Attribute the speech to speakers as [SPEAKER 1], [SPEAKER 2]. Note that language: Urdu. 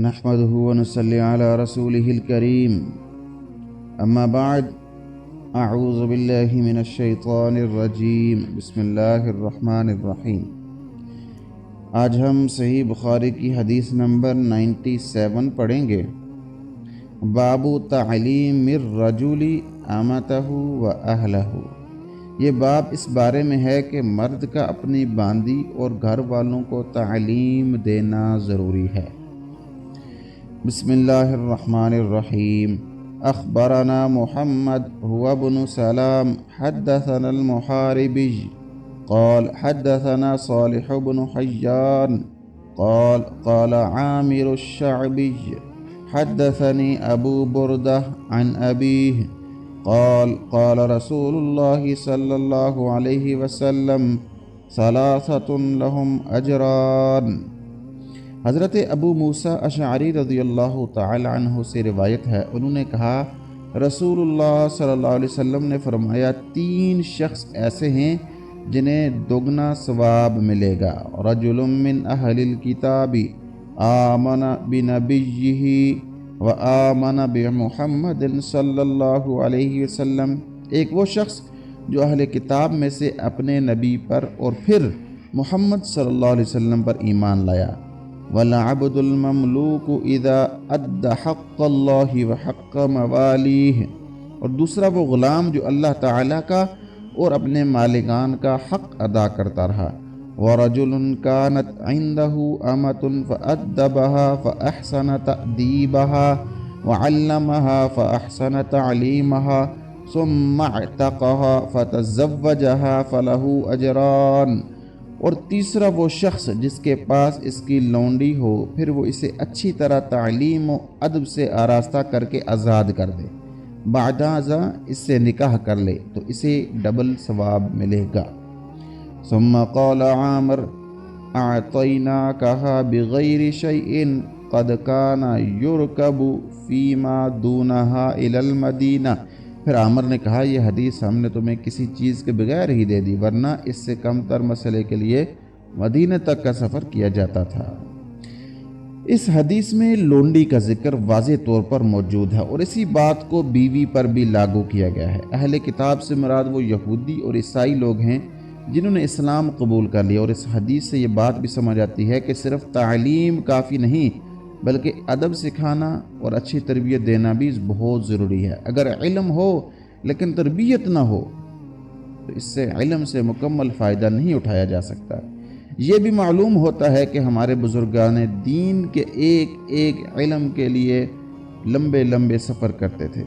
[SPEAKER 1] نحمده ونصلي على رسوله الكريم اما بعد اعوذ باللہ من الشیطان الرجیم بسم اللہ الرحمن الرحیم۔ آج ہم صحیح بخاری کی حدیث نمبر 97 پڑھیں گے۔ باب تعلیم الرجل امتہ و اہلہ، یہ باب اس بارے میں ہے کہ مرد کا اپنی باندی اور گھر والوں کو تعلیم دینا ضروری ہے۔ بسم اللہ الرحمن الرحیم۔ اخبرنا محمد هو ابن سلام حدثنا المحاربی قال حدثنا صالح بن حیان قال قال عامر الشعبی حدثني ابو بردہ عن ابیہ قال قال رسول اللہ صلی اللہ علیہ وسلم ثلاثۃ لهم اجران۔ حضرت ابو موسیٰ اشعری رضی اللہ تعالی عنہ سے روایت ہے، انہوں نے کہا رسول اللہ صلی اللہ علیہ وسلم نے فرمایا 3 شخص ایسے ہیں جنہیں دگنا ثواب ملے گا۔ رجل من اہل الکتاب آمن بنبیہ وآمن بمحمد صلی اللہ علیہ وسلم، ایک وہ شخص جو اہل کتاب میں سے اپنے نبی پر اور پھر محمد صلی اللہ علیہ وسلم پر ایمان لایا۔ وَالْعَبْدُ الْمَمْلُوكُ إِذَا أَدَّ حَقَّ اللَّهِ وَحَقَّ مَوَالِيهِ، اور دوسرا وہ غلام جو اللہ تعالیٰ کا اور اپنے مالکان کا حق ادا کرتا رہا۔ وَرَجُلٌ كَانَتْ عِنْدَهُ أَمَةٌ فَأَدَّبَهَا فَأَحْسَنَ تَأْدِيبَهَا وَعَلَّمَهَا فَأَحْسَنَ تَعْلِيمَهَا ثُمَّ اعْتَقَهَا فَتَزَوَّجَهَا فَلَهُ أَجْرَانِ، اور تیسرا وہ شخص جس کے پاس اس کی لونڈی ہو، پھر وہ اسے اچھی طرح تعلیم و ادب سے آراستہ کر کے آزاد کر دے، بعد ازاں اس سے نکاح کر لے تو اسے ڈبل ثواب ملے گا۔ ثم قال عامر اعطیناکہا بغیر شیء قد کان یرکب فیما دونہا الی المدینہ، پھر عامر نے کہا یہ حدیث ہم نے تمہیں کسی چیز کے بغیر ہی دے دی، ورنہ اس سے کم تر مسئلے کے لیے مدینہ تک کا سفر کیا جاتا تھا۔ اس حدیث میں لونڈی کا ذکر واضح طور پر موجود ہے اور اسی بات کو بیوی پر بھی لاگو کیا گیا ہے۔ اہل کتاب سے مراد وہ یہودی اور عیسائی لوگ ہیں جنہوں نے اسلام قبول کر لیا، اور اس حدیث سے یہ بات بھی سمجھ آتی ہے کہ صرف تعلیم کافی نہیں بلکہ ادب سکھانا اور اچھی تربیت دینا بھی بہت ضروری ہے۔ اگر علم ہو لیکن تربیت نہ ہو تو اس سے علم سے مکمل فائدہ نہیں اٹھایا جا سکتا۔ یہ بھی معلوم ہوتا ہے کہ ہمارے بزرگان دین کے ایک ایک علم کے لیے لمبے لمبے سفر کرتے تھے۔